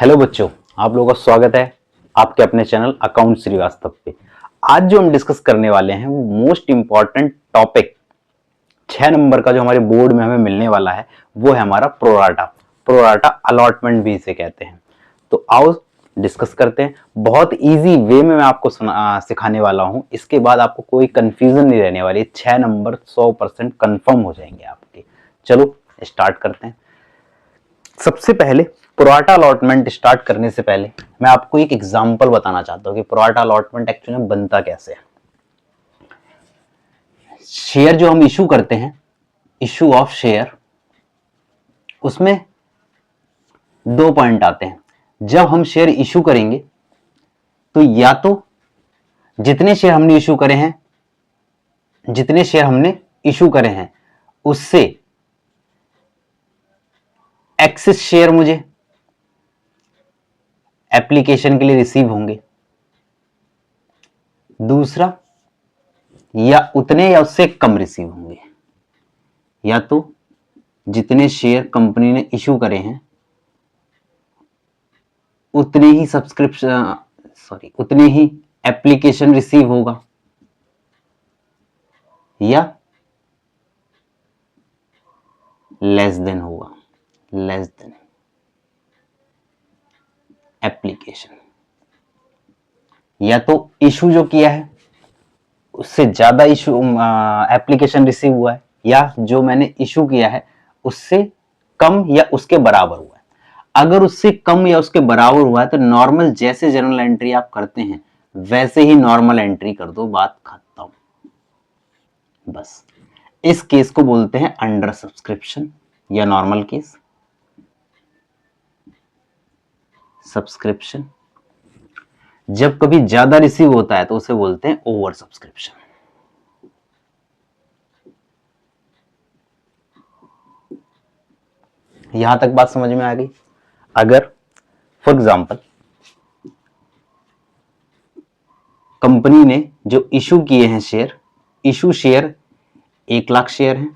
Hello बच्चों, आप लोगों का स्वागत है आपके अपने चैनल अकाउंट श्रीवास्तव पे। आज जो हम डिस्कस करने वाले हैं वो मोस्ट इंपॉर्टेंट टॉपिक 6 नंबर का जो हमारे बोर्ड में हमें मिलने वाला है वो है हमारा प्रोराटा। प्रोराटा अलॉटमेंट भी इसे कहते हैं। तो आओ डिस्कस करते हैं। बहुत इजी वे में मैं आपको सिखाने वाला हूं। इसके बाद आपको कोई कंफ्यूजन नहीं रहने वाली। 6 नंबर 100% कंफर्म हो जाएंगे आपके। चलो स्टार्ट करते हैं। सबसे पहले प्रोराटा अलॉटमेंट स्टार्ट करने से पहले मैं आपको एक एग्जांपल बताना चाहता हूं कि प्रोराटा अलॉटमेंट एक्चुअली में बनता कैसे है। शेयर जो हम इशू करते हैं, इशू ऑफ शेयर, उसमें 2 पॉइंट आते हैं। जब हम शेयर इशू करेंगे तो या तो जितने शेयर हमने इशू करे हैं, उससे एक्सेस शेयर मुझे एप्लीकेशन के लिए रिसीव होंगे। दूसरा, या उतने या उससे कम रिसीव होंगे। या तो जितने शेयर कंपनी ने इशू करे हैं उतने ही उतने ही एप्लीकेशन रिसीव होगा, या लेस देन होगा, लेस देन एप्लीकेशन। या तो इशू जो किया है उससे ज्यादा इशू एप्लीकेशन रिसीव हुआ है, या जो मैंने इशू किया है उससे कम या उसके बराबर हुआ है। अगर उससे कम या उसके बराबर हुआ है तो नॉर्मल जैसे जनरल एंट्री आप करते हैं वैसे ही नॉर्मल एंट्री कर दो, बात खत्म। बस इस केस को बोलते हैं अंडर सब्सक्रिप्शन या नॉर्मल केस। सब्सक्रिप्शन जब कभी ज्यादा रिसीव होता है तो उसे बोलते हैं ओवर सब्सक्रिप्शन। यहां तक बात समझ में आ गई। अगर फॉर एग्जांपल कंपनी ने जो इशू किए हैं share, issue share 1 lakh share हैं,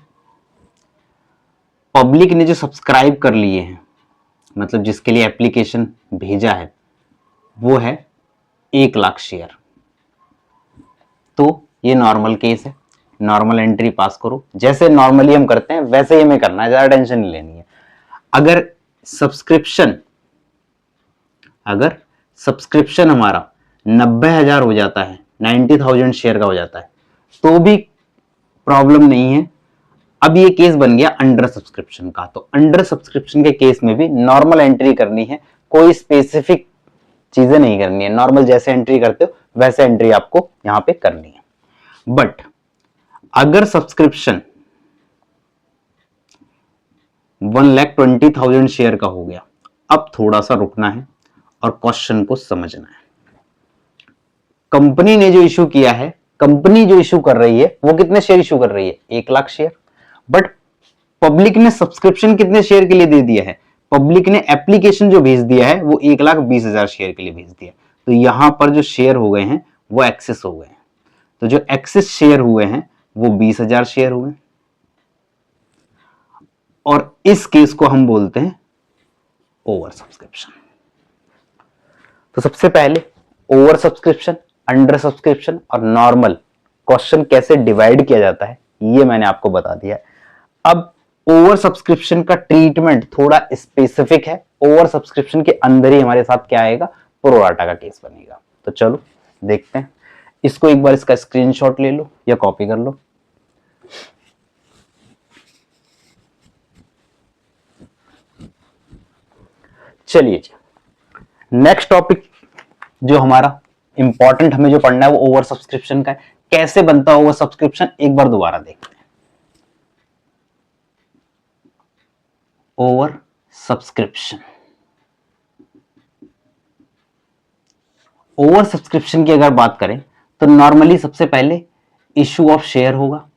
पब्लिक ने जो सब्सक्राइब कर लिए हैं, मतलब जिसके लिए एप्लीकेशन भेजा है, वो है 1 लाख शेयर। तो ये नॉर्मल केस है। नॉर्मल एंट्री पास करो, जैसे नॉर्मली हम करते हैं वैसे ही हमें करना है, ज्यादा टेंशन नहीं लेनी है। अगर सब्सक्रिप्शन हमारा 90,000 हो जाता है, 90,000 शेयर का हो जाता है, तो भी प्रॉब्लम नहीं है। अब ये केस बन गया अंडर सब्सक्रिप्शन का। तो अंडर सब्सक्रिप्शन के केस में भी नॉर्मल एंट्री करनी है, कोई स्पेसिफिक चीजें नहीं करनी है। नॉर्मल जैसे एंट्री करते हो वैसे एंट्री आपको यहां पे करनी है। बट अगर सब्सक्रिप्शन 1,20,000 शेयर का हो गया, अब थोड़ा सा रुकना है और क्वेश्चन को समझना है। कंपनी ने जो इशू किया है, कंपनी जो इशू कर रही है वो कितने शेयर इशू कर रही है? 1 लाख शेयर। बट पब्लिक ने सब्सक्रिप्शन कितने शेयर के लिए दे दिया है? पब्लिक ने एप्लीकेशन जो भेज दिया है वो 1,20,000 शेयर के लिए भेज दिया। तो यहां पर जो शेयर हो गए हैं वो एक्सेस हो गए हैं। तो जो एक्सेस शेयर हुए हैं वो 20,000 शेयर हुए, और इस केस को हम बोलते हैं ओवर सब्सक्रिप्शन। तो सबसे पहले ओवर सब्सक्रिप्शन, अंडर सब्सक्रिप्शन और नॉर्मल क्वेश्चन कैसे डिवाइड किया जाता है ये मैंने आपको बता दिया। अब ओवर सब्सक्रिप्शन का ट्रीटमेंट थोड़ा स्पेसिफिक है। ओवर सब्सक्रिप्शन के अंदर ही हमारे साथ क्या आएगा? प्रोराटा का केस बनेगा। तो चलो देखते हैं। इसको एक बार इसका स्क्रीनशॉट ले लो या कॉपी कर लो। चलिए जी, नेक्स्ट टॉपिक जो हमारा इंपॉर्टेंट हमें जो पढ़ना है वो ओवर सब्सक्रिप्शन का है। कैसे बनता है ओवर सब्सक्रिप्शन, एक बार दोबारा देखते हैं। ओवर सब्सक्रिप्शन, ओवर सब्सक्रिप्शन की अगर बात करें तो नॉर्मली सबसे पहले इशू ऑफ शेयर होगा।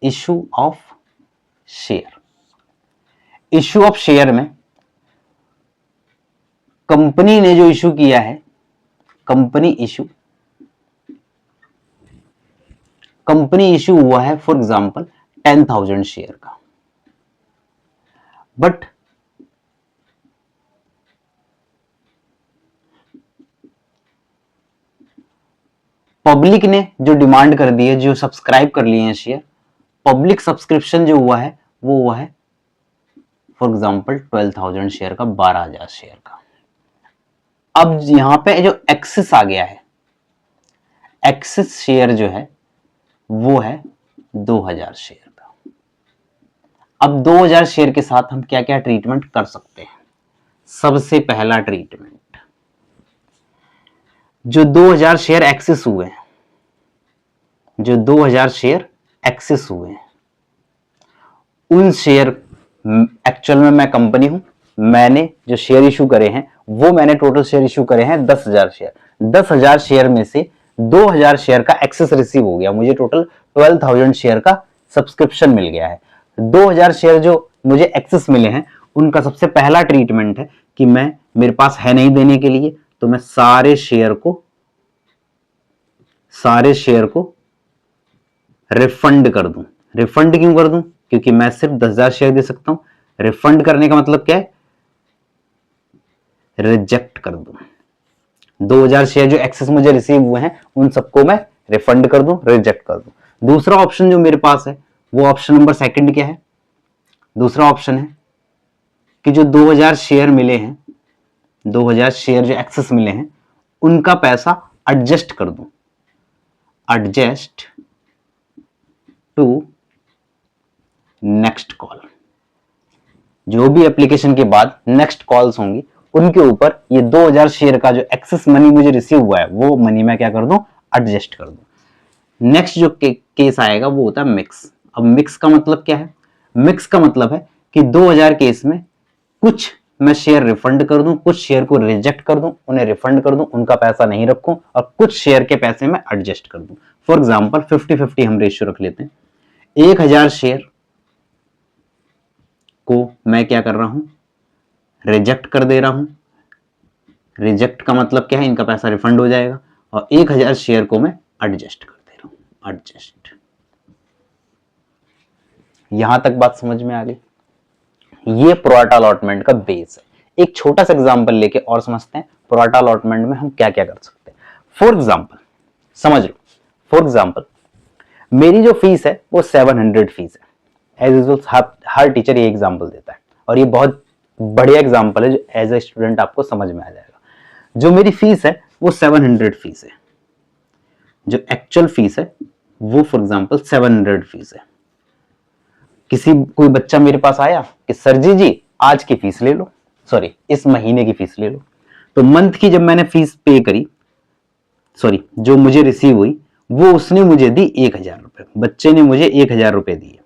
Issue of share, issue of share में कंपनी ने जो इशू किया है, कंपनी इशू हुआ है फॉर एग्जांपल 10,000 शेयर का। बट पब्लिक ने जो डिमांड कर दी है, जो सब्सक्राइब कर लिए हैं शेयर, पब्लिक सब्सक्रिप्शन जो हुआ है वो हुआ है फॉर एग्जाम्पल 12,000 शेयर का, 12,000 शेयर का। अब यहां पे जो एक्सेस आ गया है, एक्सेस शेयर जो है वो है 2,000 शेयर का। अब 2,000 शेयर के साथ हम क्या क्या ट्रीटमेंट कर सकते हैं? सबसे पहला ट्रीटमेंट, जो 2,000 शेयर एक्सेस हुए हैं, जो 2,000 शेयर एक्सेस हुए हैं, उन शेयर, एक्चुअल में मैं कंपनी हूं, मैंने जो शेयर इशू करे हैं वो मैंने टोटल शेयर इशू करे हैं 10,000 शेयर। 10,000 शेयर में से 2,000 शेयर का एक्सेस रिसीव हो गया, मुझे टोटल 12,000 शेयर का सब्सक्रिप्शन मिल गया है। 2,000 शेयर जो मुझे एक्सेस मिले हैं उनका सबसे पहला ट्रीटमेंट है कि मैं, मेरे पास है नहीं देने के लिए, तो मैं सारे शेयर को रिफंड कर दूं। रिफंड क्यों कर दूं? क्योंकि मैं सिर्फ 10,000 शेयर दे सकता हूं। रिफंड करने का मतलब क्या है? रिजेक्ट कर दूं। 2,000 शेयर जो एक्सेस मुझे रिसीव हुए हैं उन सबको मैं रिफंड कर दूं, रिजेक्ट कर दूं। दूसरा ऑप्शन जो मेरे पास है वो ऑप्शन नंबर सेकंड क्या है? दूसरा ऑप्शन है कि जो 2,000 शेयर मिले हैं, 2,000 शेयर जो एक्सेस मिले हैं, उनका पैसा एडजस्ट कर दूं, एडजस्ट टू नेक्स्ट कॉल। जो भी एप्लीकेशन के बाद नेक्स्ट कॉल्स होंगी उनके ऊपर ये 2,000 शेयर का जो एक्सेस मनी मुझे रिसीव हुआ है वो मनी मैं क्या कर दूं? एडजस्ट कर दूं। नेक्स्ट जो केस आएगा वो होता है मिक्स। अब मिक्स का मतलब क्या है? मिक्स का मतलब है कि 2,000 केस में कुछ मैं शेयर रिफंड कर दूं, कुछ शेयर को रिजेक्ट कर दूं, उन्हें रिफंड कर दूं, उनका पैसा नहीं रखूं, और कुछ शेयर के पैसे मैं एडजस्ट कर दूं। फॉर एग्जांपल 50-50 हम रेशियो रख लेते हैं। 1,000 शेयर को मैं क्या कर रहा हूं? रिजेक्ट कर दे रहा हूं। रिजेक्ट का मतलब क्या है? इनका पैसा रिफंड हो जाएगा। और 1,000 शेयर को मैं एडजस्ट कर दे रहा हूं, एडजस्ट। यहां तक बात समझ में आ गई? ये प्रोराटा अलॉटमेंट का बेस है। एक छोटा सा एग्जांपल लेके और समझते हैं प्रोराटा अलॉटमेंट में हम क्या क्या कर सकते हैं। फॉर एग्जांपल समझ लो, फॉर एग्जांपल मेरी जो फीस है वो 700 फीस है। एज यूजुअल हर टीचर ये एग्जांपल देता है और ये बहुत बढ़िया एग्जांपल है जो एज ए स्टूडेंट आपको समझ में आ जाएगा। जो मेरी फीस है वो 700 फीस है, जो एक्चुअल फीस है वो फॉर एग्जांपल 700 फीस है। कोई बच्चा मेरे पास आया कि सर जी आज की फीस ले लो, सॉरी इस महीने की फीस ले लो। तो मंथ की जब मैंने फीस पे करी, सॉरी जो मुझे रिसीव हुई, वो उसने मुझे दी 1,000 रुपए। बच्चे ने मुझे 1,000 रुपए दिए।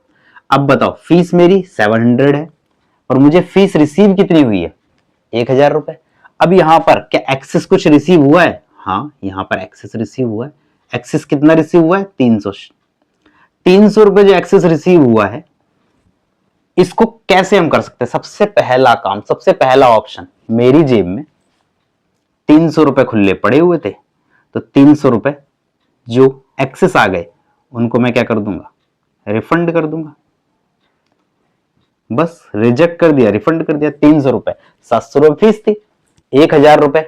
अब बताओ फीस मेरी 700 है और मुझे फीस रिसीव कितनी हुई है? 1,000 रुपए। अब यहां पर क्या एक्सेस कुछ रिसीव हुआ है? हाँ, यहां पर एक्सेस रिसीव हुआ है। एक्सेस कितना रिसीव हुआ है? 300 रुपए जो एक्सेस रिसीव हुआ है, इसको कैसे हम कर सकते हैं? सबसे पहला काम, सबसे पहला ऑप्शन, मेरी जेब में 300 रुपए खुले पड़े हुए थे, तो 300 रुपए जो एक्सेस आ गए उनको मैं क्या कर दूंगा? रिफंड कर दूंगा। बस रिजेक्ट कर दिया, रिफंड कर दिया। 300 रुपए, 700 रुपए फीस थी, 1,000 रुपए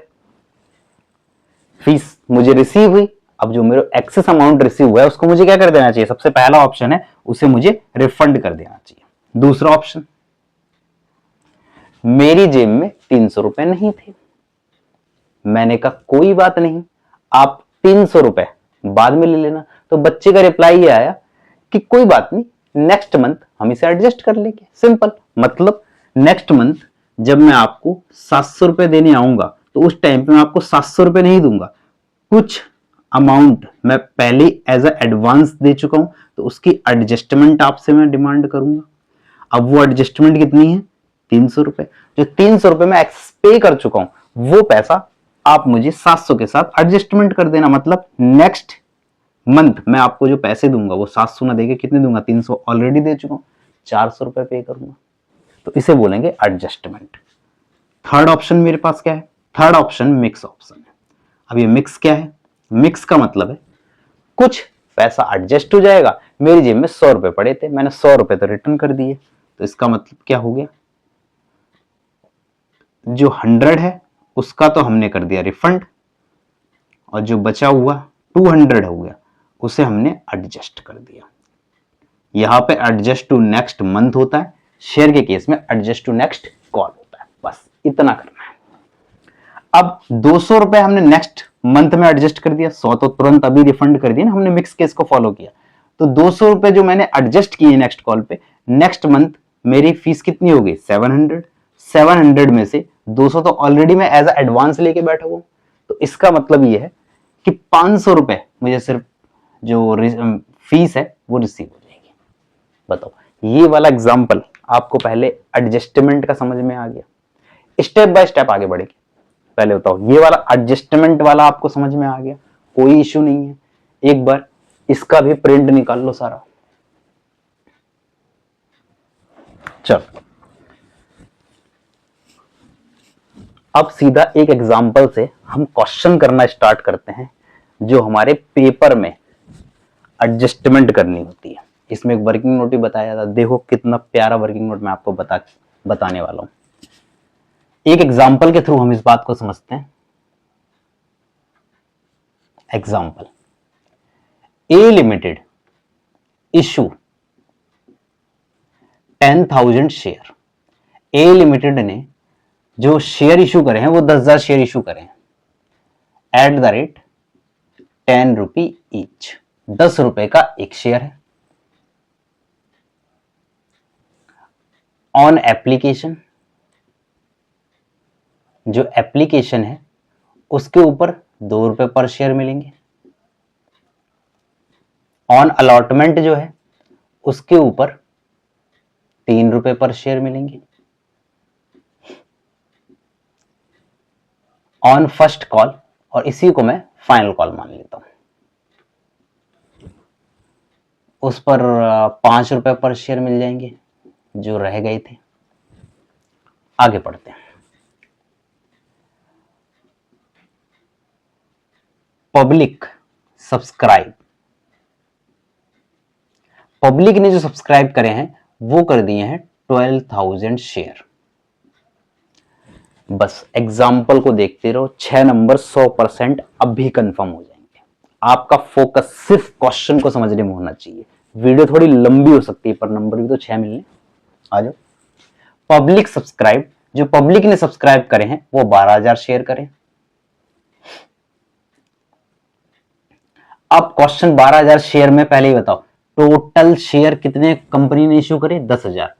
फीस मुझे रिसीव हुई। अब जो मेरा एक्सेस अमाउंट रिसीव हुआ है उसको मुझे क्या कर देना चाहिए? सबसे पहला ऑप्शन है उसे मुझे रिफंड कर देना चाहिए। दूसरा ऑप्शन, मेरी जेब में 300 रुपए नहीं थे, मैंने कहा कोई बात नहीं, आप 300 रुपए बाद में ले लेना। तो बच्चे का रिप्लाई ये आया कि कोई बात नहीं, नेक्स्ट मंथ हम इसे एडजस्ट कर लेंगे। सिंपल, मतलब नेक्स्ट मंथ जब मैं आपको 700 रुपए देने आऊंगा तो उस टाइम पे मैं आपको 700 रुपए नहीं दूंगा, कुछ अमाउंट मैं पहले एज अ एडवांस दे चुका हूं, तो उसकी एडजस्टमेंट आपसे मैं डिमांड करूंगा। अब वो एडजस्टमेंट कितनी है? 300 रुपए। जो 300 रुपए मैं एक्सेस पे कर चुका हूं वो पैसा आप मुझे 700 के साथ एडजस्टमेंट कर देना। मतलब नेक्स्ट मंथ मैं आपको जो पैसे दूंगा वो 700 ना देके कितने दूंगा? 300 ऑलरेडी दे चुका हूं, 400 रुपए पे करूंगा। तो इसे बोलेंगे एडजस्टमेंट। थर्ड ऑप्शन मेरे पास क्या है? थर्ड ऑप्शन मिक्स ऑप्शन है। अब ये मिक्स क्या है? मिक्स का मतलब है कुछ पैसा एडजस्ट हो जाएगा। मेरी जेब में 100 रुपए पड़े थे, मैंने 100 रुपए तो रिटर्न कर दिए, तो इसका मतलब क्या हो गया? जो 100 है उसका तो हमने कर दिया रिफंड, और जो बचा हुआ 200 हो गया, उसे हमने एडजस्ट कर दिया। यहां पे एडजस्ट टू नेक्स्ट मंथ होता है, शेयर के केस में एडजस्ट टू नेक्स्ट कॉल होता है। बस इतना करना है। अब 200 रुपए हमने नेक्स्ट मंथ में एडजस्ट कर दिया, 100 तो तुरंत अभी रिफंड कर दिया ना, हमने मिक्स केस को फॉलो किया। तो 200 रुपए जो मैंने एडजस्ट किए नेक्स्ट कॉल पे, नेक्स्ट मंथ मेरी फीस कितनी हो गई? 700। 700 में से 200 तो ऑलरेडी मैं एज एडवांस लेके बैठा हुआ। तो इसका मतलब ये है कि 500 रुपए मुझे सिर्फ जो फीस है वो रिसीव हो जाएगी। बताओ, ये वाला एग्जांपल आपको पहले एडजस्टमेंट का समझ में आ गया? स्टेप बाय स्टेप आगे बढ़ेंगे। पहले बताओ, ये वाला एडजस्टमेंट वाला आपको समझ में आ गया? कोई इश्यू नहीं है। एक बार इसका भी प्रिंट निकाल लो सारा। चल, अब सीधा एक एग्जांपल से हम क्वेश्चन करना स्टार्ट करते हैं, जो हमारे पेपर में एडजस्टमेंट करनी होती है। इसमें एक वर्किंग नोट भी बताया था। देखो कितना प्यारा वर्किंग नोट मैं आपको बताने वाला हूं। एक एग्जांपल के थ्रू हम इस बात को समझते हैं। एग्जांपल, ए लिमिटेड इशू 10,000 शेयर। ए लिमिटेड ने जो शेयर इशू करे हैं वो 10,000 शेयर इशू करे हैं eight the rate 10 rupee each. 10 रुपए का एक शेयर है। ऑन एप्लीकेशन, जो एप्लीकेशन है उसके ऊपर 2 रुपए पर शेयर मिलेंगे। ऑन अलॉटमेंट जो है उसके ऊपर 3 रुपए पर शेयर मिलेंगे। ऑन फर्स्ट कॉल, और इसी को मैं फाइनल कॉल मान लेता हूं, उस पर 5 रुपए पर शेयर मिल जाएंगे जो रह गए थे। आगे पढ़ते हैं। पब्लिक सब्सक्राइब, पब्लिक ने जो सब्सक्राइब करे हैं वो कर दिए हैं 12,000 शेयर। बस एग्जाम्पल को देखते रहो, 6 नंबर 100% अब भी कंफर्म हो जाएंगे। आपका फोकस सिर्फ क्वेश्चन को समझने में होना चाहिए। वीडियो थोड़ी लंबी हो सकती है पर नंबर भी तो 6 मिलने। आ जाओ। पब्लिक सब्सक्राइब, जो पब्लिक ने सब्सक्राइब करे हैं वो 12,000 शेयर करें। अब क्वेश्चन 12,000 शेयर में पहले ही बताओ, टोटल शेयर कितने कंपनी ने इश्यू करे? 10,000।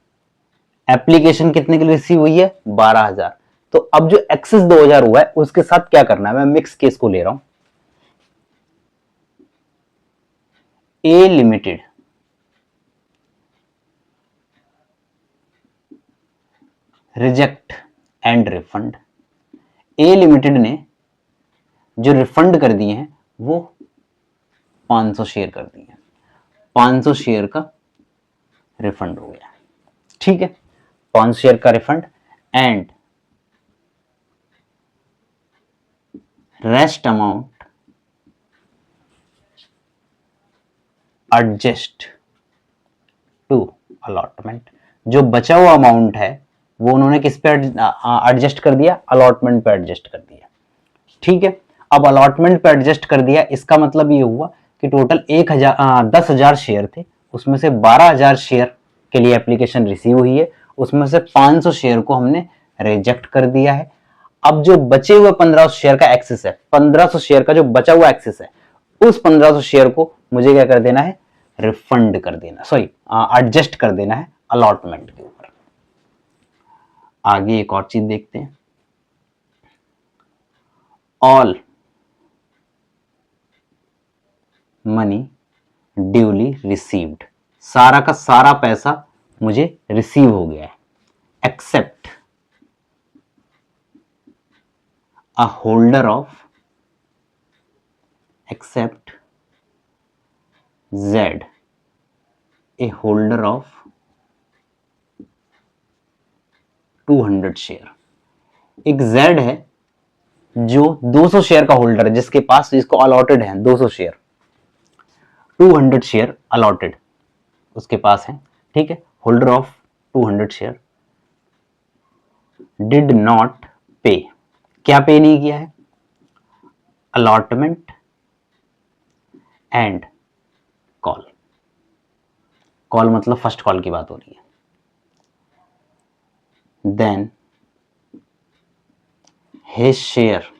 एप्लीकेशन कितने के लिए रिसीव हुई है? 12,000। तो अब जो एक्सेस 2,000 हुआ है उसके साथ क्या करना है? मैं मिक्स केस को ले रहा हूं। A limited reject and refund. A limited ने जो रिफंड कर दिए हैं वो 500 शेयर कर दिए हैं। 500 शेयर का रिफंड हो गया। ठीक है, 500 शेयर का refund and rest amount adjust to allotment. जो बचा हुआ अमाउंट है वो उन्होंने किस पे एडजस्ट कर दिया? अलॉटमेंट पे एडजस्ट कर दिया। ठीक है, अब अलॉटमेंट पे एडजस्ट कर दिया, इसका मतलब ये हुआ कि टोटल 10,000 शेयर थे, उसमें से 12,000 शेयर के लिए एप्लीकेशन रिसीव हुई है, उसमें से 500 शेयर को हमने रिजेक्ट कर दिया है। अब जो बचे हुए 1500 शेयर का एक्सेस है, 1500 शेयर का जो बचा हुआ एक्सेस है, उस 1500 शेयर को मुझे क्या कर देना है? रिफंड कर देना, सॉरी एडजस्ट कर देना है अलॉटमेंट के ऊपर। आगे एक और चीज देखते हैं। ऑल मनी ड्यूली रिसीव्ड, सारा का सारा पैसा मुझे रिसीव हो गया है, except a holder of, except Z, a holder of 200 share. एक Z है जो 200 शेयर का होल्डर है, जिसके पास, जिसको अलॉटेड है 200 शेयर, 200 शेयर अलॉटेड उसके पास है। ठीक है, holder of 200 share did not pay, क्या पे नहीं किया है? Allotment and call. कॉल मतलब फर्स्ट कॉल की बात हो रही है। Then his share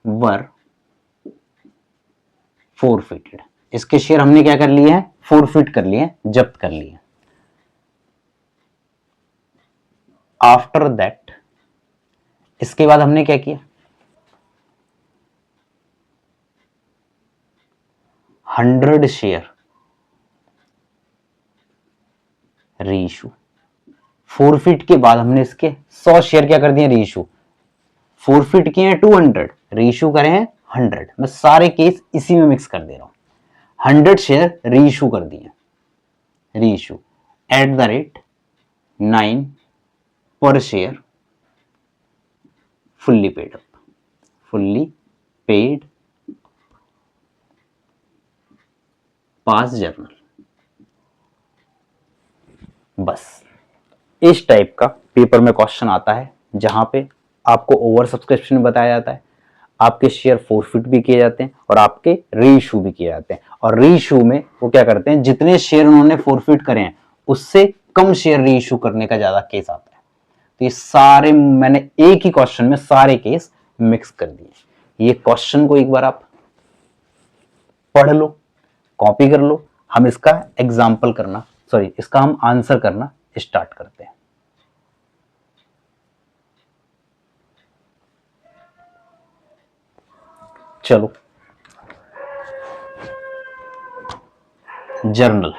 were forfeited. इसके शेयर हमने क्या कर लिए हैं, फोरफिट कर लिए हैं, जब्त कर लिए। आफ्टर दैट, इसके बाद हमने क्या किया, 100 शेयर रीइशू। फोरफिट के बाद हमने इसके 100 शेयर क्या कर दिए, रीइशू। फोरफिट किए हैं 200, रीइशू करे हैं 100। मैं सारे केस इसी में मिक्स कर दे रहा हूं। 100 शेयर रीइशू कर दिए, रीइशू एट द रेट 9 पर share, fully paid up, fully paid, पास जर्नल। बस इस टाइप का पेपर में क्वेश्चन आता है, जहां पे आपको ओवर सब्सक्रिप्शन बताया जाता है, आपके शेयर फोरफिट भी किए जाते हैं और आपके रीइशू भी किए जाते हैं। और रीइशू में वो क्या करते हैं, जितने शेयर उन्होंने फोरफिट करे हैं उससे कम शेयर रीइशू करने का ज्यादा केस आता है। तो ये सारे मैंने एक ही क्वेश्चन में सारे केस मिक्स कर दिए। ये क्वेश्चन को एक बार आप पढ़ लो, कॉपी कर लो। हम इसका एग्जाम्पल करना, सॉरी इसका हम आंसर करना स्टार्ट करते हैं। चलो, जर्नल।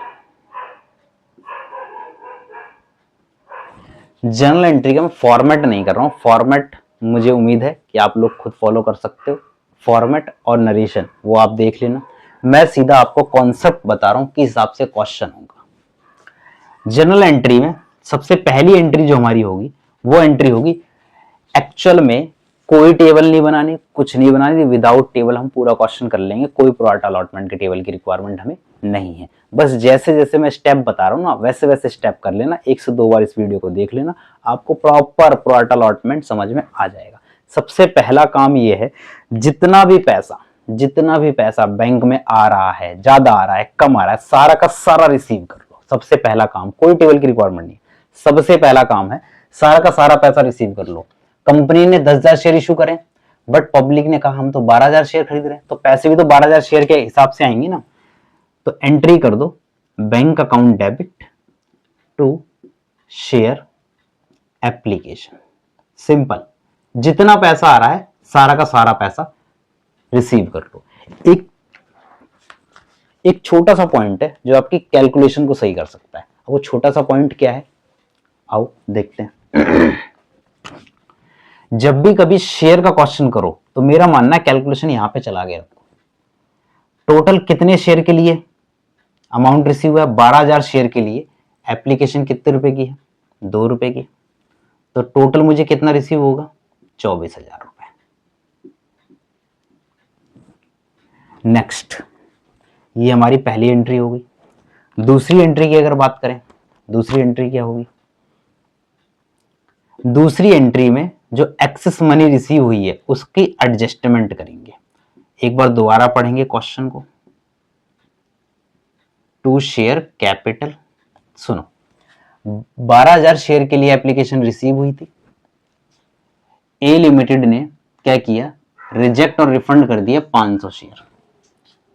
जर्नल एंट्री का मैं फॉर्मेट नहीं कर रहा हूं। फॉर्मेट मुझे उम्मीद है कि आप लोग खुद फॉलो कर सकते हो। फॉर्मेट और नरेशन वो आप देख लेना। मैं सीधा आपको कॉन्सेप्ट बता रहा हूं किस हिसाब से क्वेश्चन होगा। जर्नल एंट्री में सबसे पहली एंट्री जो हमारी होगी वो एंट्री होगी, एक्चुअल में कोई टेबल नहीं बनानी, कुछ नहीं बनानी, विदाउट टेबल हम पूरा क्वेश्चन कर लेंगे। कोई प्रोराटा अलॉटमेंट के टेबल की रिक्वायरमेंट हमें नहीं है। बस जैसे जैसे मैं स्टेप बता रहा हूं ना, वैसे वैसे स्टेप कर लेना। 1 से 2 बार इस वीडियो को देख लेना, आपको प्रॉपर प्रोराटा अलॉटमेंट समझ में आ जाएगा। सबसे पहला काम ये है, जितना भी पैसा बैंक में आ रहा है, ज्यादा आ रहा है, कम आ रहा है, सारा का सारा रिसीव कर लो। सबसे पहला काम, कोई टेबल की रिक्वायरमेंट नहीं, सबसे पहला काम है सारा का सारा पैसा रिसीव कर लो। कंपनी ने 10,000 शेयर इशू करें, बट पब्लिक ने कहा हम तो 12,000 शेयर खरीद रहे हैं, तो पैसे भी तो 12,000 शेयर के हिसाब से आएंगे ना। तो एंट्री कर दो, bank account debit to share application. Simple, जितना पैसा आ रहा है सारा का सारा पैसा रिसीव कर लो। एक छोटा सा पॉइंट है जो आपकी कैलकुलेशन को सही कर सकता है। वो छोटा सा पॉइंट क्या है, आओ देखते हैं। जब भी कभी शेयर का क्वेश्चन करो तो मेरा मानना है कैलकुलेशन यहां पे चला गया। टोटल कितने शेयर के लिए अमाउंट रिसीव हुआ है, 12,000 शेयर के लिए। एप्लीकेशन कितने रुपए की है, 2 रुपए की। तो टोटल मुझे कितना रिसीव होगा, 24,000 रुपए। नेक्स्ट, ये हमारी पहली एंट्री होगी। दूसरी एंट्री की अगर बात करें, दूसरी एंट्री क्या होगी, दूसरी एंट्री में जो एक्सेस मनी रिसीव हुई है उसकी एडजस्टमेंट करेंगे। एक बार दोबारा पढ़ेंगे क्वेश्चन को। टू शेयर कैपिटल, सुनो, 12,000 शेयर के लिए एप्लीकेशन रिसीव हुई थी। ए लिमिटेड ने क्या किया, रिजेक्ट और रिफंड कर दिया 500 शेयर।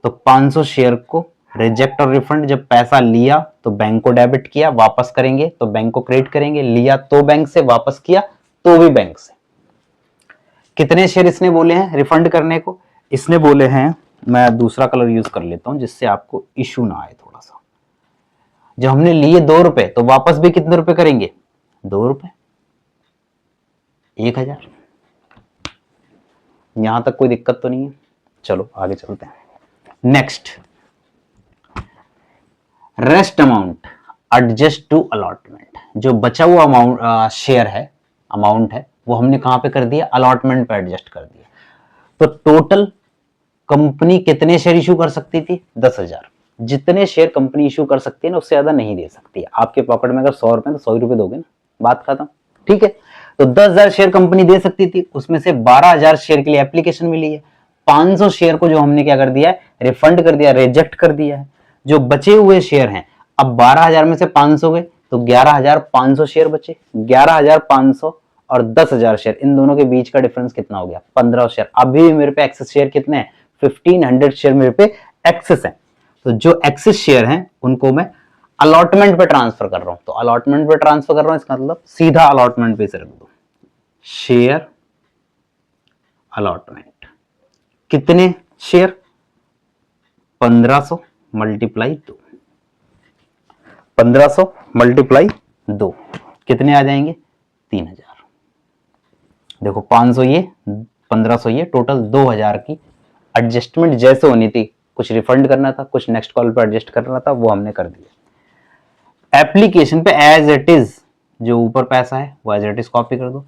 तो 500 शेयर को रिजेक्ट और रिफंड, जब पैसा लिया तो बैंक को डेबिट किया, वापस करेंगे तो बैंक को क्रेडिट करेंगे, लिया तो बैंक से, वापस किया तो भी बैंक से। कितने शेयर इसने बोले हैं रिफंड करने को, इसने बोले हैं, मैं दूसरा कलर यूज कर लेता हूं जिससे आपको इशू ना आए थोड़ा सा। जब हमने लिए 2 रुपए तो वापस भी कितने रुपए करेंगे, 2 रुपए, 1,000। यहां तक कोई दिक्कत तो नहीं है। चलो आगे चलते हैं। Next, rest amount adjust to allotment. जो बचा हुआ अमाउंट शेयर है, अमाउंट है, वो हमने कहां पे कर दिया, अलॉटमेंट पे एडजस्ट कर दिया। तो टोटल कंपनी कितने शेयर इशू कर सकती थी, 10,000। जितने शेयर कंपनी इशू कर सकती है ना, उससे ज्यादा नहीं दे सकती। आपके पॉकेट में अगर 100 रुपए तो 100 रुपए दोगे ना, बात खत्म, ठीक है। तो 10,000 शेयर कंपनी दे सकती थी, उसमें से 12,000 शेयर के लिए एप्लीकेशन मिली है। 500 शेयर को जो हमने क्या कर दिया है, रिफंड कर दिया, रिजेक्ट कर दिया है। जो बचे हुए शेयर हैं, अब 12,000 में से 500 गए तो 11,500 शेयर बचे। 11,500 और 10,000 शेयर, इन दोनों के बीच का डिफरेंस कितना हो गया, 15 शेयर। अभी भी मेरे पे एक्सेस शेयर कितने हैं, 1500 शेयर मेरे पे एक्सेस है। तो जो एक्सेस शेयर हैं उनको मैं अलॉटमेंट पे ट्रांसफर कर रहा हूं। तो अलॉटमेंट पे ट्रांसफर कर रहा हूं, इसका मतलब सीधा अलॉटमेंट पे से रख दो, शेयर अलॉटमेंट। कितने शेयर, 1500 मल्टीप्लाई 2, 1500 मल्टीप्लाई 2 कितने आ जाएंगे, 3000। देखो 500 ये 1500 ये, टोटल 2000 की एडजस्टमेंट जैसे होनी थी, कुछ रिफंड करना था, कुछ नेक्स्ट कॉल पे एडजस्ट करना था, वो हमने कर दिया। एप्लीकेशन पे एज इट इज जो ऊपर पैसा है वो एज इट इज कॉपी कर दो।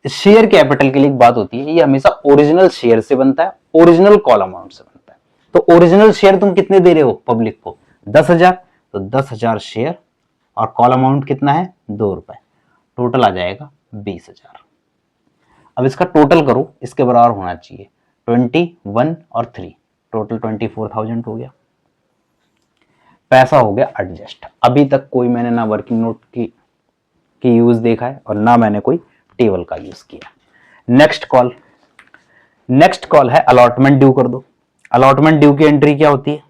शेयर कैपिटल के लिए एक बात होती है, ये हमेशा ओरिजिनल शेयर से बनता है, ओरिजिनल कॉल अमाउंट से बनता है। तो ओरिजिनल शेयर तुम कितने दे रहे हो पब्लिक को, 10,000, तो 10,000 शेयर और कॉल अमाउंट कितना है, 2 रुपए, टोटल आ जाएगा 20,000। अब इसका टोटल करो, इसके बराबर होना चाहिए 21 और 3, टोटल 24,000 हो गया। पैसा हो गया एडजस्ट। अभी तक कोई मैंने ना वर्किंग नोट की यूज देखा है और ना मैंने कोई टेबल का यूज किया। नेक्स्ट कॉल है अलॉटमेंट ड्यू कर दो। अलॉटमेंट ड्यू की एंट्री क्या होती है,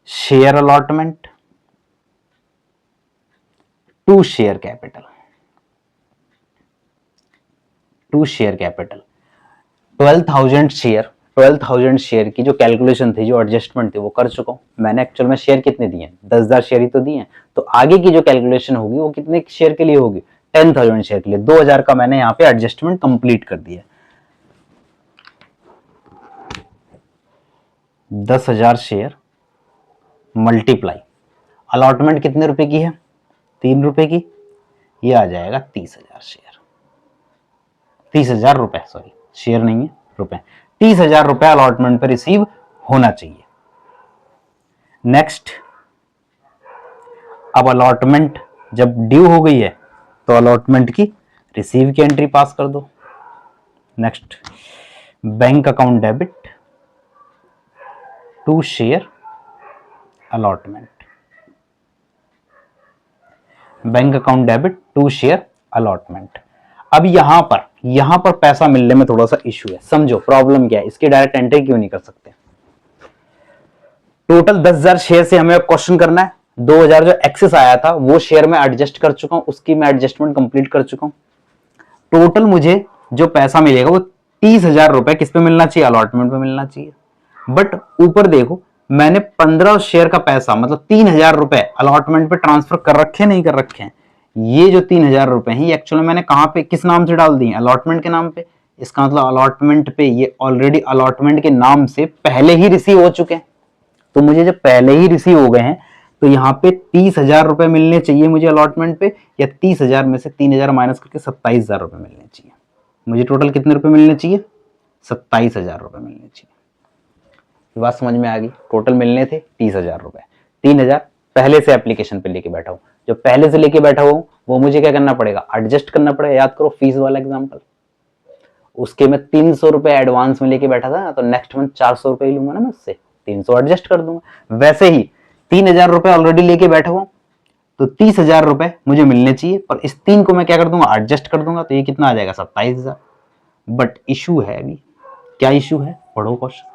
share allotment to share capital, to share capital. 12,000 share की जो कैलकुलेशन थी, जो एडजस्टमेंट थी, वो कर चुका हूं मैंने। एक्चुअल में शेयर कितने दिए हैं, 10,000 शेयर ही तो दिए हैं। तो आगे की जो कैलकुलेशन होगी वो कितने शेयर के लिए होगी, 10,000 शेयर के लिए। 2,000 का मैंने यहाँ पे एडजस्टमेंट कंप्लीट कर दिया। 10,000 शेयर मल्टीप्लाई अलॉटमेंट कितने रुपए की है, 3 रुपए की, ये आ जाएगा 30,000 शेयर। 30,000 रुपए, सॉरी शेयर नहीं है रुपए, 30,000 रुपए अलॉटमेंट पे रिसीव होना चाहिए। नेक्स्ट, अब अलॉटमेंट जब ड्यू हो गई है तो अलॉटमेंट की रिसीव की एंट्री पास कर दो। Next, bank account debit to share allotment, bank account debit to share allotment. अब यहां पर पैसा मिलने में थोड़ा सा इशू है, समझो प्रॉब्लम क्या है। इसकी डायरेक्ट एंट्री क्यों नहीं कर सकते, टोटल 10,000 शेयर से हमें क्वेश्चन करना है। 2,000 जो एक्सेस आया था वो शेयर में एडजस्ट कर चुका हूं, उसकी मैं एडजस्टमेंट कंप्लीट कर चुका हूं। टोटल मुझे जो पैसा मिलेगा वो 30,000 रुपए किस पे मिलना चाहिए, अलॉटमेंट पे मिलना चाहिए। बट ऊपर देखो, मैंने 15 शेयर का पैसा मतलब 3,000 रुपए अलॉटमेंट पे ट्रांसफर कर रखे नहीं कर रखे हैं। ये जो 3,000 रुपए हैं ये एक्चुअली मैंने कहां पे, किस नाम से डाल दिए, अलॉटमेंट के नाम पे। इसका मतलब अलॉटमेंट पे ये ऑलरेडी अलॉटमेंट के नाम से पहले ही रिसीव हो चुके हैं। तो मुझे जब पहले ही रिसीव हो गए हैं तो यहाँ पे 30,000 रुपए मिलने चाहिए मुझे अलॉटमेंट पे, या 30,000 में से 3,000 माइनस करके 27,000 रुपए मिलने चाहिए। मुझे टोटल कितने रुपए मिलने चाहिए, 27,000 रुपए मिलने चाहिए। बात समझ में आ गई। टोटल मिलने थे 30,000 रुपए, 3,000 पहले से एप्लीकेशन पे लेके बैठा हूं। जो पहले से लेके बैठा हूं वो मुझे क्या करना पड़ेगा, एडजस्ट करना पड़ेगा। याद करो फीस वाला एग्जांपल, उसके मैं 300 रुपए एडवांस में लेके बैठा था ना, तो नेक्स्ट मंथ 400 रुपए ही लूंगा ना मैं उससे, 300 एडजस्ट कर दूंगा। वैसे ही 3,000 रुपए ऑलरेडी लेके बैठा हुआ, तो 30,000 रुपए मुझे मिलने चाहिए, पर इस 3 को मैं क्या कर दूंगा, एडजस्ट कर दूंगा। तो ये कितना आ जाएगा, 27,000। बट इशू है अभी, क्या इशू है, पढ़ो question.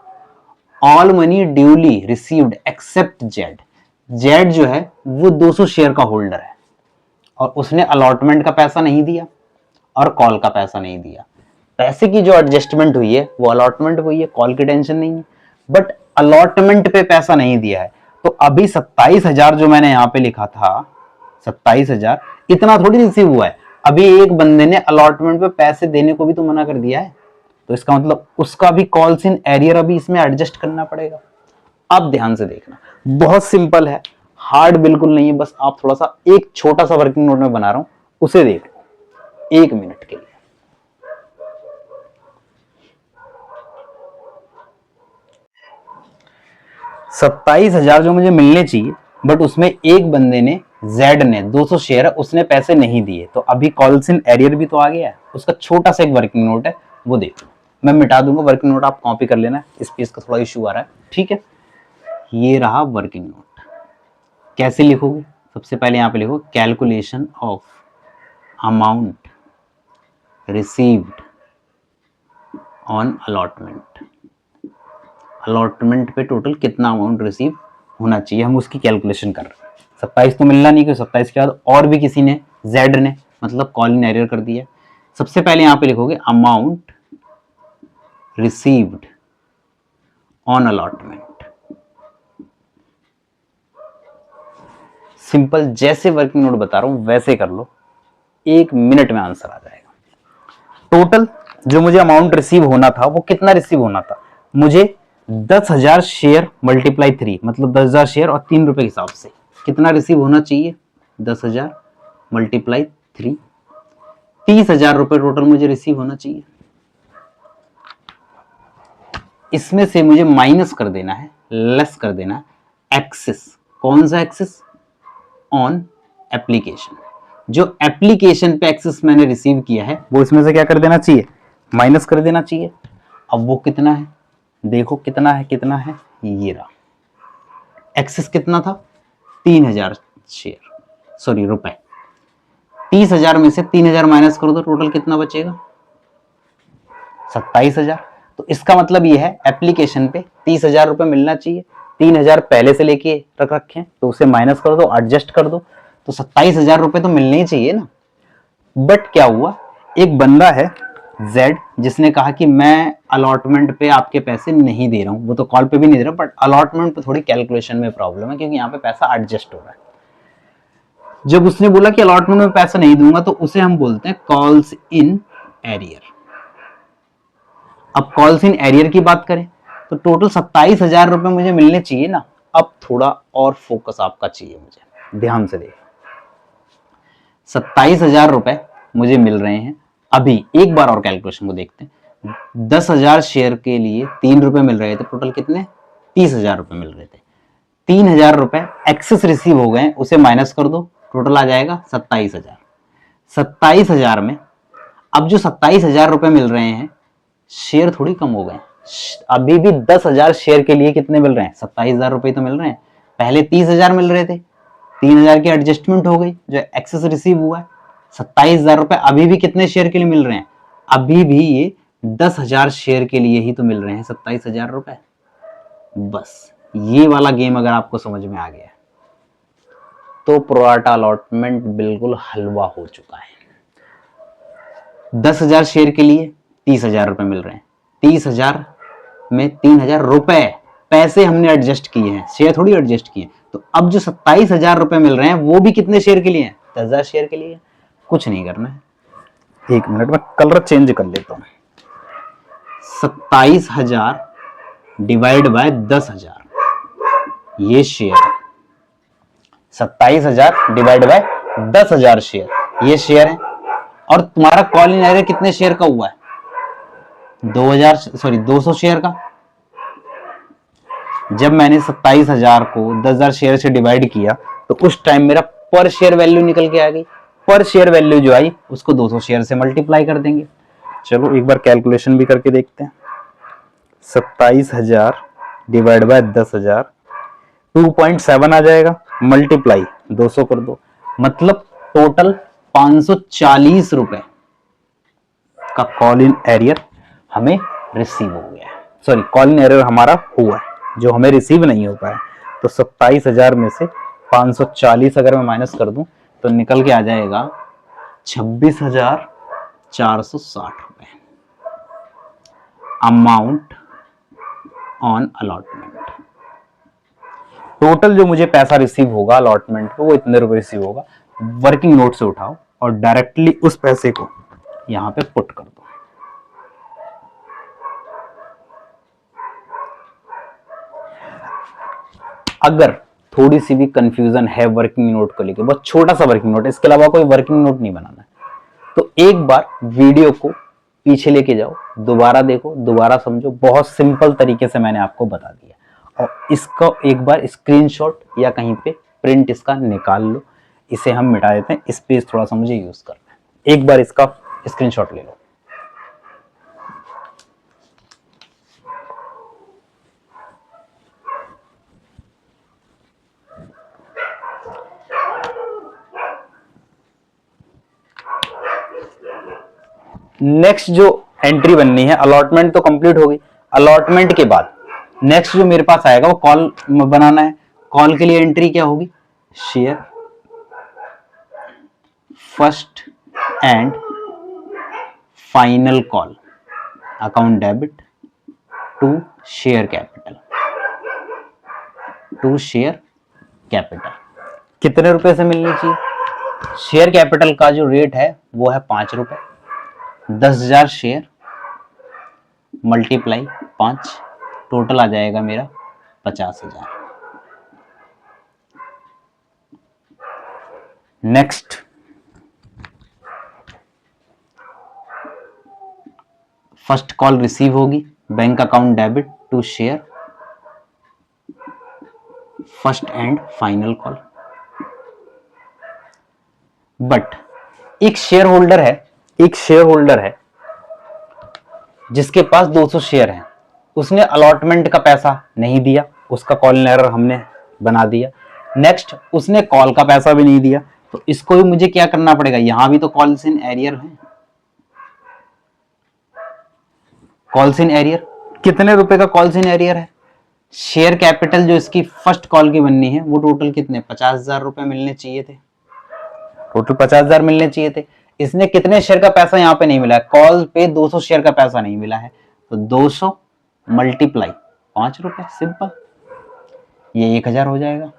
All money duly received accept Z. Z जो है वो 200 शेयर का होल्डर है और उसने अलॉटमेंट का पैसा नहीं दिया और कॉल का पैसा नहीं दिया। पैसे की जो एडजस्टमेंट हुई है वो अलॉटमेंट हुई है, कॉल की टेंशन नहीं है। बट अलॉटमेंट पे पैसा नहीं दिया है, तो अभी 27,000 जो मैंने यहां पे लिखा था, 27,000 इतना थोड़ी रिसीव हुआ है। अभी एक बंदे ने अलॉटमेंट पे पैसे देने को भी तो मना कर दिया है, तो इसका मतलब उसका भी कॉल्स इन एरियर अभी इसमें एडजस्ट करना पड़ेगा। अब ध्यान से देखना, बहुत सिंपल है, हार्ड बिल्कुल नहीं है। बस आप थोड़ा सा एक छोटा सा वर्किंग नोट में बना रहा हूं, उसे देख लो 1 मिनट के लिए। 27,000 जो मुझे मिलने चाहिए, बट उसमें एक बंदे ने, जेड ने 200 शेयर उसने पैसे नहीं दिए, तो अभी कॉल्स इन एरियर भी तो आ गया है। उसका छोटा सा एक वर्किंग नोट है, वो देख लो। मैं मिटा दूंगा, वर्किंग नोट आप कॉपी कर लेना, इस पेज का थोड़ा इशू आ रहा है, ठीक है। ये रहा वर्किंग नोट। कैसे लिखोगे? सबसे पहले यहां पे लिखो calculation of amount received on allotment. Allotment पे टोटल कितना अमाउंट रिसीव होना चाहिए, हम उसकी कैलकुलेशन कर रहे हैं। 27 तो मिलना नहीं, क्योंकि 27 के बाद और भी किसी ने, जेड ने, मतलब कॉलिंग एरर कर दिया। सबसे पहले यहां पे लिखोगे amount received on allotment. Simple, जैसे वर्किंग नोट बता रहा हूं वैसे कर लो, 1 मिनट में आंसर आ जाएगा। टोटल जो मुझे अमाउंट रिसीव होना था वो कितना रिसीव होना था, मुझे 10,000 शेयर मल्टीप्लाई 3, मतलब 10,000 शेयर और 3 रुपए के हिसाब से कितना रिसीव होना चाहिए, 10,000 मल्टीप्लाई 3, 30,000 रुपए टोटल मुझे रिसीव होना चाहिए। इसमें से मुझे माइनस कर देना है, लेस कर देना है एक्सेस। कौन सा एक्सेस? On application. जो एप्लीकेशन पे एक्सेस मैंने रिसीव किया है वो इसमें से क्या कर देना चाहिए, माइनस कर देना चाहिए। अब वो कितना है, देखो कितना है, कितना है, ये रहा। एक्सेस कितना था, 3,000 शेयर, सॉरी रुपए। 30,000 में से 3,000 माइनस कर दो, टोटल कितना बचेगा, 27,000। तो इसका मतलब ये है एप्लीकेशन पे 30,000 रुपए मिलना चाहिए, 3,000 पहले से लेके रख रखे हैं, तो उसे माइनस कर दो, एडजस्ट कर दो, तो 27,000 रुपए तो मिलने ही चाहिए ना। बट क्या हुआ, एक बंदा है जेड जिसने कहा कि मैं अलॉटमेंट पे आपके पैसे नहीं दे रहा हूं, वो तो कॉल पे भी नहीं दे रहा, बट अलॉटमेंट पे थोड़ी कैलकुलेशन में प्रॉब्लम है, क्योंकि यहाँ पे पैसा एडजस्ट हो रहा है। जब उसने बोला कि अलॉटमेंट में पैसा नहीं दूंगा, तो उसे हम बोलते हैं कॉल्स इन एरियर। अब कॉल्स इन एरियर की बात करें तो टोटल 27,000 रुपए मुझे मिलने चाहिए ना। अब थोड़ा और फोकस आपका चाहिए मुझे, ध्यान से देखो। 27,000 रुपए मुझे मिल रहे हैं। अभी एक बार और कैलकुलेशन को देखते हैं। 10,000 शेयर के लिए 3 रुपए मिल रहे थे, टोटल कितने, 30,000 रुपए मिल रहे थे। 3,000 रुपए एक्सेस रिसीव हो गए, उसे माइनस कर दो, टोटल आ जाएगा 27,000। 27,000 में अब जो 27,000 रुपए मिल रहे हैं, शेयर थोड़ी कम हो गए, अभी भी 10,000 शेयर के लिए कितने मिल रहे हैं, 27,000 रुपए तो मिल रहे हैं। पहले 30,000 मिल रहे थे, 3,000 की एडजस्टमेंट हो गई जो एक्सेस रिसीव हुआ है। 27,000 रुपए अभी भी कितने शेयर के लिए मिल रहे हैं, अभी भी ये 10,000 शेयर के लिए ही तो मिल रहे हैं 27,000 रुपए। बस ये वाला गेम अगर आपको समझ में आ गया तो प्रोराटा अलॉटमेंट बिल्कुल हलवा हो चुका है। 10,000 शेयर के लिए 30,000 रुपए मिल रहे हैं, 30,000 में 3,000 रुपए पैसे हमने एडजस्ट किए हैं, शेयर थोड़ी एडजस्ट किए। तो अब जो 27,000 रुपए मिल रहे हैं वो भी कितने शेयर के लिए हैं, 10,000 शेयर के लिए। कुछ नहीं करना है, 1 मिनट में कलर चेंज कर लेता हूं। 27,000 डिवाइड बाय 10,000, ये शेयर है। 27,000 डिवाइड बाय 10,000 शेयर, ये शेयर है। और तुम्हारा कॉल इन एरियर कितने शेयर का हुआ है, 200 शेयर का। जब मैंने 27,000 को 10,000 शेयर से डिवाइड किया तो उस टाइम मेरा पर शेयर वैल्यू निकल के आ गई। पर शेयर वैल्यू जो आई उसको 200 शेयर से मल्टीप्लाई कर देंगे। चलो एक बार कैलकुलेशन भी करके देखते हैं। 27,000 डिवाइड बाय 10,000, 2.7 आ जाएगा, मल्टीप्लाई 200 कर दो, मतलब टोटल 540 रुपए का कॉल इन एरियर हमें रिसीव हो गया है। सॉरी, कॉल इन एरियर हमारा हुआ है जो हमें रिसीव नहीं हो पाया। तो 27,000 में से 540 अगर मैं माइनस कर दूं तो निकल के आ जाएगा 26,460 रुपए अमाउंट ऑन अलॉटमेंट। टोटल जो मुझे पैसा रिसीव होगा अलॉटमेंट पे वो इतने रुपए रिसीव होगा। वर्किंग नोट से उठाओ और डायरेक्टली उस पैसे को यहां पे पुट कर दो। अगर थोड़ी सी भी कंफ्यूजन है वर्किंग नोट को लेकर, बहुत छोटा सा वर्किंग नोट है, इसके अलावा कोई वर्किंग नोट नहीं बनाना है, तो एक बार वीडियो को पीछे लेके जाओ, दोबारा देखो, दोबारा समझो। बहुत सिंपल तरीके से मैंने आपको बता दिया। और इसको एक बार स्क्रीनशॉट या कहीं पे प्रिंट इसका निकाल लो। इसे हम मिटा देते हैं, इस पेज थोड़ा सा मुझे यूज करना है। एक बार इसका स्क्रीनशॉट ले लो। नेक्स्ट जो एंट्री बननी है, अलॉटमेंट तो कंप्लीट हो गई। अलॉटमेंट के बाद नेक्स्ट जो मेरे पास आएगा वो कॉल बनाना है। कॉल के लिए एंट्री क्या होगी, share first and final call account debit to share capital, to share capital. कितने रुपए से मिलनी चाहिए? शेयर कैपिटल का जो रेट है वो है 5 रुपए। 10,000 शेयर मल्टीप्लाई 5, टोटल आ जाएगा मेरा 50,000। नेक्स्ट फर्स्ट कॉल रिसीव होगी, bank account debit to share first and final call. But एक शेयर होल्डर है जिसके पास 200 शेयर हैं, उसने अलॉटमेंट का पैसा नहीं दिया, उसका कॉल इन एरर हमने बना दिया। नेक्स्ट उसने कॉल का पैसा भी नहीं दिया, तो इसको भी मुझे क्या करना पड़ेगा, यहां भी तो कॉल्स इन एरियर है। कॉल्स इन एरियर कितने रुपए का कॉल्स इन एरियर है? शेयर कैपिटल जो इसकी फर्स्ट कॉल की बननी है वो टोटल कितने, 50,000 रुपए मिलने चाहिए थे। टोटल 50,000 मिलने चाहिए थे। इसने कितने शेयर का पैसा यहाँ पे नहीं मिला है, कॉल पे 200 शेयर का पैसा नहीं मिला है, तो 200 मल्टीप्लाई 5 रुपए, सिंपल, ये 1,000 हो जाएगा।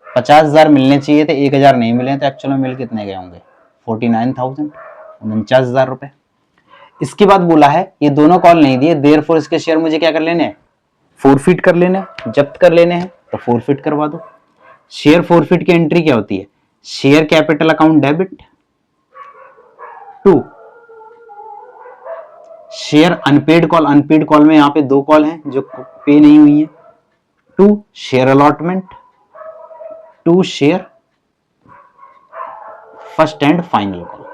50,000 मिलने चाहिए थे, 1,000 नहीं मिले, तो एक्चुअल में मिल कितने गए होंगे, 49,000, 49,000 रुपए। इसके बाद बोला है ये दोनों कॉल नहीं दिए, देयरफॉर इसके शेयर मुझे क्या कर लेने हैं, फोरफिट कर लेने, जब्त कर लेने हैं, तो फोरफिट करवा दो। शेयर फोरफिट की एंट्री क्या होती है, share capital account debit to share unpaid call में यहां पे 2 कॉल हैं जो पे नहीं हुई है, to share allotment to share first and final call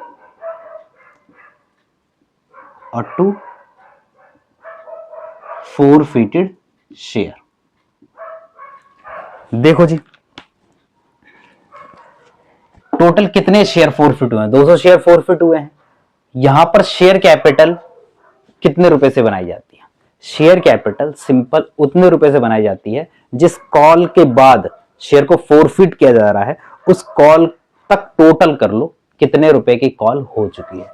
और टू फोरफिटेड शेयर। देखो जी टोटल कितने शेयर फोरफिट हुए हैं, 200 शेयर फोरफिट हुए हैं। यहां पर शेयर कैपिटल कितने रुपए से बनाई जाती है, शेयर कैपिटल सिंपल उतने रुपए से बनाई जाती है जिस कॉल के बाद शेयर को फोरफिट किया जा रहा है, उस कॉल तक टोटल कर लो कितने रुपए की कॉल हो चुकी है।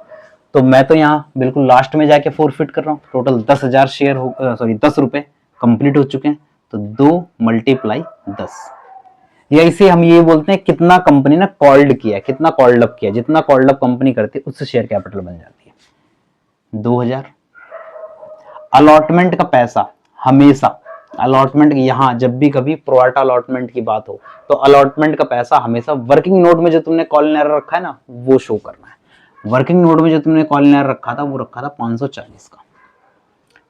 तो मैं तो यहां बिल्कुल लास्ट में जाके फोरफिट कर रहा हूं, टोटल 10,000 शेयर हो, 10 रुपए कंप्लीट हो चुके हैं, तो 2 मल्टीप्लाई 10, या इसे हम ये बोलते हैं कितना कंपनी ने कॉल्ड किया, कितना कॉल्ड अप किया, जितना कॉल्ड अप कंपनी करती है उससे शेयर कैपिटल बन जाती है 2,000। अलॉटमेंट का पैसा हमेशा, अलॉटमेंट यहां जब भी कभी प्रोराटा अलॉटमेंट की बात हो तो अलॉटमेंट का पैसा हमेशा वर्किंग नोट में जो तुमने कॉल इन एरर रखा है ना वो शो करना है। वर्किंग नोट में जो तुमने कॉल इन एरर रखा था वो रखा था 540 का।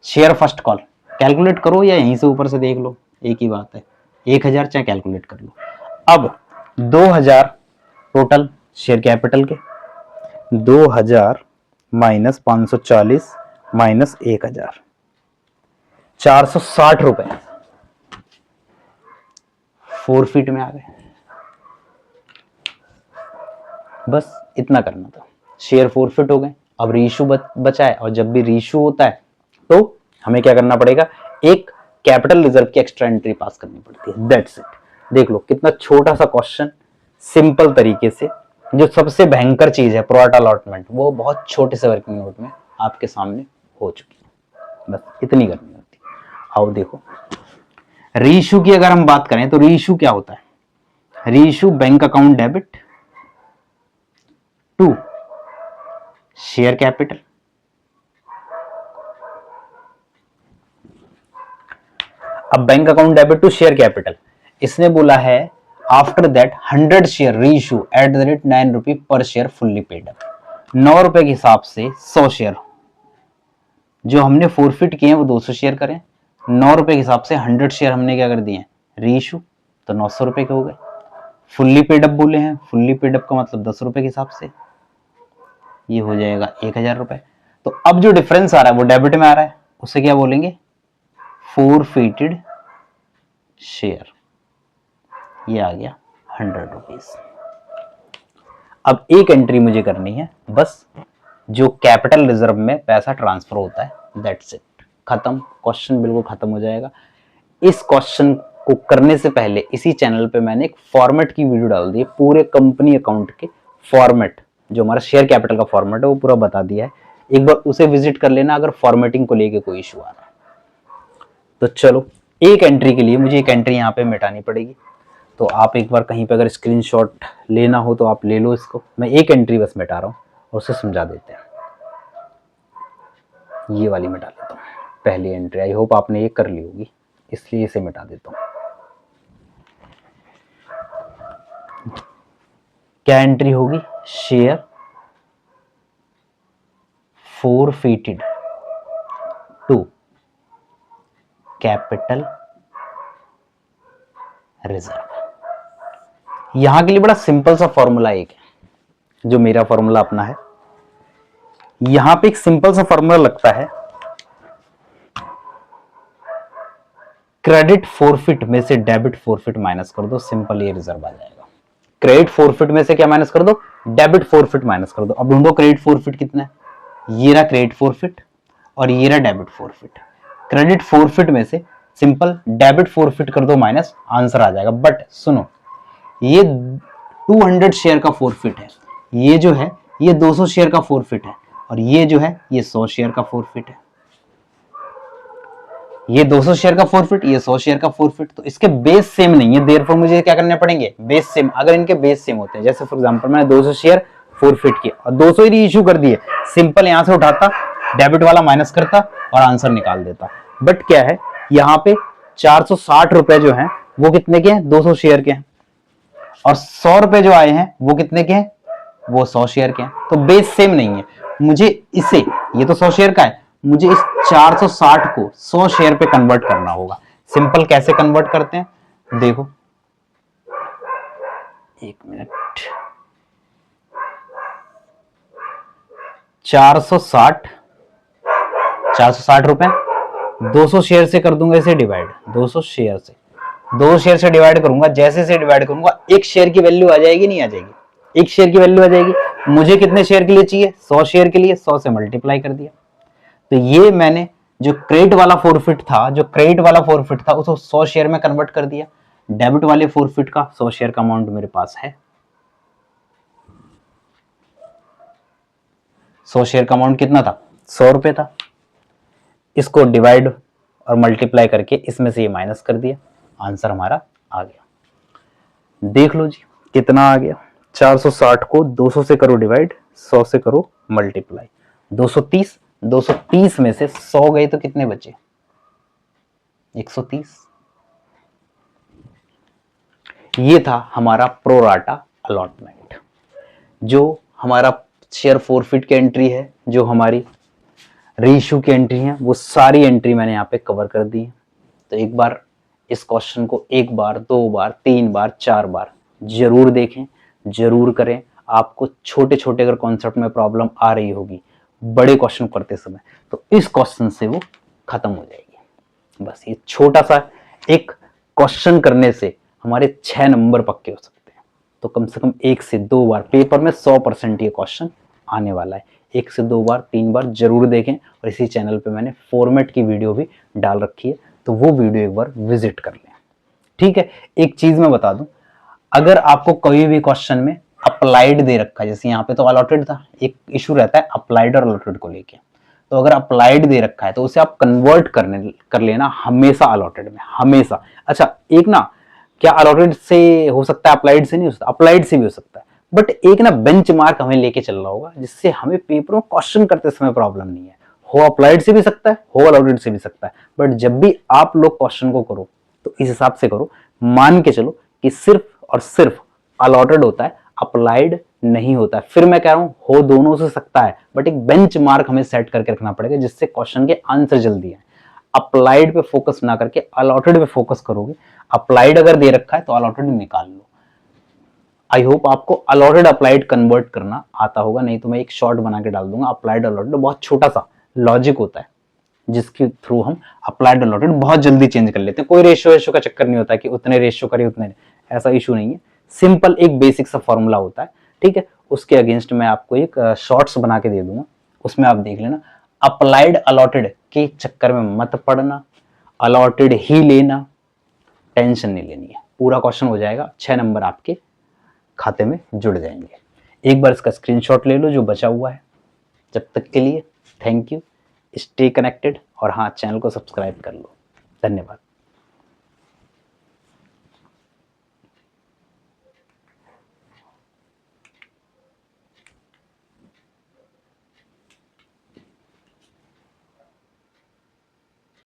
शेयर फर्स्ट कॉल कैलकुलेट करो या यहीं से ऊपर से देख लो, एक ही बात है, 1,000 चाहे कैलकुलेट कर लो। अब 2,000 टोटल शेयर कैपिटल के, 2,000 माइनस 540 माइनस 1,000, 460 रुपए फोरफिट में आ गए। बस इतना करना था, शेयर फोरफिट हो गए। अब रीइशू बचा है, और जब भी रीइशू होता है तो हमें क्या करना पड़ेगा, एक कैपिटल रिजर्व की एक्स्ट्रा एंट्री पास करनी पड़ती है, दैट्स इट। देख लो कितना छोटा सा क्वेश्चन, सिंपल तरीके से, जो सबसे भयंकर चीज है प्रोराटा अलॉटमेंट, वो बहुत छोटे से वर्किंग नोट में आपके सामने हो चुकी है, बस इतनी करनी होती है। आओ देखो रीइशू की अगर हम बात करें तो रीइशू क्या होता है, reissue bank account debit to share capital, अब bank account debit to share capital, इसने बोला है after that 100 share reissue at the rate 9 rupee per share fully paid up. 9 रुपए के हिसाब से 100 शेयर जो हमने फोरफिट किए हैं वो 200 शेयर करें, 9 रुपए के हिसाब से 100 शेयर हमने क्या कर दिए रीइशू, तो 900 रुपए के हो गए। फुल्ली पेड अप बोले हैं, फुल्ली पेड अप का मतलब 10 रुपए के हिसाब से ये हो जाएगा 1,000 रुपए। तो अब जो डिफरेंस आ रहा है वो डेबिट में आ रहा है, उसे क्या बोलेंगे, फोरफिटेड शेयर, ये आ गया 100 रुपीज। अब एक एंट्री मुझे करनी है बस, जो कैपिटल रिजर्व में पैसा ट्रांसफर होता है, दैट्स इट, खत्म, क्वेश्चन बिल्कुल खत्म हो जाएगा। इस क्वेश्चन को करने से पहले इसी चैनल पे मैंने एक फॉर्मेट की वीडियो डाल दी है, पूरे कंपनी अकाउंट के फॉर्मेट, जो हमारा शेयर कैपिटल का फॉर्मेट है वो पूरा बता दिया है, एक बार उसे विजिट कर लेना अगर फॉर्मेटिंग को लेके कोई इशू आ रहा है। तो चलो, एक एंट्री के लिए मुझे एक एंट्री यहाँ पे मिटानी पड़ेगी, तो आप एक बार कहीं पे अगर स्क्रीनशॉट लेना हो तो आप ले लो इसको, मैं एक एंट्री बस मिटा रहा हूँ और उसे समझा देते हैं। ये वाली मिटा लेता हूँ, पहली एंट्री, आई होप आपने ये कर ली होगी, इसलिए इसे मिटा देता हूँ। क्या एंट्री होगी? Share forfeited to capital reserve. यहां के लिए बड़ा सिंपल सा फॉर्मूला एक है, जो मेरा फॉर्मूला अपना है। यहां पे एक सिंपल सा फॉर्मूला लगता है, क्रेडिट फोरफिट में से डेबिट फोरफिट माइनस कर दो, सिंपल ये रिजर्व आ जाएगा। क्रेडिट फोरफिट में से क्या माइनस कर दो? डेबिट फोरफिट माइनस कर दो। अब ढूंढो क्रेडिट फोरफिट कितना है, ये रहा क्रेडिट फोरफिट और ये रहा डेबिट फोरफिट। क्रेडिट फोरफिट में से सिंपल डेबिट फोरफिट कर दो माइनस, आंसर आ जाएगा। बट सुनो, ये 200 शेयर का फोरफिट है, ये जो है ये 200 शेयर का फोरफिट है, और ये जो है ये 100 शेयर का फोरफिट है। ये 200 शेयर का फोरफिट, ये 100 शेयर का फोरफिट, तो इसके बेस सेम नहीं है, देयरफॉर मुझे क्या करने पड़ेंगे? Base same. अगर इनके बेस सेम होते हैं, जैसे फॉर एग्जांपल मैंने 200 शेयर फोरफिट किया और 200 ही इशू कर दिए, सिंपल यहां से उठाता, डेबिट वाला माइनस करता और आंसर निकाल देता। बट क्या है, यहाँ पे 460 रुपए जो है वो कितने के हैं? 200 शेयर के हैं, और 100 रुपए जो आए हैं वो कितने के हैं? वो 100 शेयर के हैं, तो बेस सेम नहीं है। मुझे इसे, ये तो 100 शेयर का है, मुझे इस 460 को 100 शेयर पे कन्वर्ट करना होगा। सिंपल कैसे कन्वर्ट करते हैं, देखो, एक मिनट, 460 रुपए 200 शेयर से कर दूंगा इसे डिवाइड, 200 शेयर से, 2 शेयर से डिवाइड करूंगा, जैसे से डिवाइड करूंगा एक शेयर की वैल्यू आ जाएगी, नहीं आ जाएगी? एक शेयर की वैल्यू आ जाएगी। मुझे कितने शेयर के लिए चाहिए? 100 शेयर के लिए, 100 से मल्टीप्लाई कर दिया। तो ये मैंने जो क्रेडिट वाला फोरफिट था, उसको 100 शेयर में कन्वर्ट कर दिया। डेबिट वाले फोरफिट का 100 शेयर का अमाउंट मेरे पास है, 100 शेयर का अमाउंट कितना था? 100 रुपए था। इसको डिवाइड और मल्टीप्लाई करके इसमें से ये माइनस कर दिया, आंसर हमारा आ गया। देख लो जी कितना आ गया, 460 को 200 से करो डिवाइड, 100 से करो मल्टीप्लाई, 230, 230 में से 100 गए तो कितने बचे? 130। ये था हमारा प्रोराटा अलॉटमेंट। जो हमारा शेयर फोरफिट की एंट्री है, जो हमारी रीइश्यू की एंट्री है, वो सारी एंट्री मैंने यहाँ पे कवर कर दी है। तो एक बार इस क्वेश्चन को 1 बार, 2 बार, 3 बार, 4 बार जरूर देखें, जरूर करें। आपको छोटे छोटे अगर कॉन्सेप्ट में प्रॉब्लम आ रही होगी बड़े क्वेश्चन करते समय, तो इस क्वेश्चन से वो खत्म हो जाएगी। बस ये छोटा सा एक क्वेश्चन करने से हमारे 6 नंबर पक्के हो सकते हैं। तो कम से कम 1 से 2 बार पेपर में 100% ये क्वेश्चन आने वाला है। 1 से 2 बार, 3 बार जरूर देखें। और इसी चैनल पे मैंने फॉर्मेट की वीडियो भी डाल रखी है, तो वो वीडियो एक बार विजिट कर लें, ठीक है। एक चीज मैं बता दूं, अगर आपको कोई भी क्वेश्चन में अप्लाइड दे रखा है, जैसे यहाँ पे तो अलॉटेड था, एक इशू रहता है अप्लाइड और अलॉटेड को लेके, तो अगर अप्लाइड दे रखा है तो उसे आप कन्वर्ट कर लेना हमेशा अलॉटेड में, हमेशा। अच्छा, एक ना, क्या अलॉटेड से हो सकता है, अप्लाइड से नहीं हो सकता? अप्लाइड से भी हो सकता है, बट एक ना बेंचमार्क हमें लेके चलना होगा, जिससे हमें पेपर में क्वेश्चन करते समय प्रॉब्लम नहीं है। हो अप्लाइड से भी सकता है, हो अलॉटेड से भी सकता है, बट जब भी आप लोग क्वेश्चन को करो तो इस हिसाब से करो, मान के चलो कि सिर्फ और सिर्फ अलॉटेड होता है, अप्लाइड नहीं होता है। फिर मैं कह रहा हूं हो दोनों से सकता है, बट एक बेंचमार्क हमें सेट करके रखना पड़ेगा, जिससे क्वेश्चन के आंसर जल्दी आए। अप्लाइड पे फोकस ना करके अलॉटेड पे फोकस करोगे। अप्लाइड अगर दे रखा है तो अलॉटेड निकाल लो। आई होप आपको अलॉटेड अप्लाइड कन्वर्ट करना आता होगा, नहीं तो मैं एक शॉर्ट बना के डाल दूंगा। अप्लाइड अलॉटेड बहुत छोटा सा लॉजिक होता है, जिसके थ्रू हम अप्लाइड अलॉटेड बहुत जल्दी चेंज कर लेते हैं। कोई रेशियो का चक्कर नहीं होता कि उतने रेशियो करिए उतने, ऐसा इशू नहीं है। सिंपल एक बेसिक सा फॉर्मूला होता है, ठीक है। उसके अगेंस्ट मैं आपको एक शॉर्ट्स बना के दे दूंगा, उसमें आप देख लेना। अप्लाइड अलॉटेड के चक्कर में मत पड़ना, अलॉटेड ही लेना, टेंशन नहीं लेनी है। पूरा क्वेश्चन हो जाएगा, 6 नंबर आपके खाते में जुड़ जाएंगे। एक बार इसका स्क्रीनशॉट ले लो जो बचा हुआ है। जब तक के लिए थैंक यू, स्टे कनेक्टेड और हाँ, चैनल को सब्सक्राइब कर लो। धन्यवाद।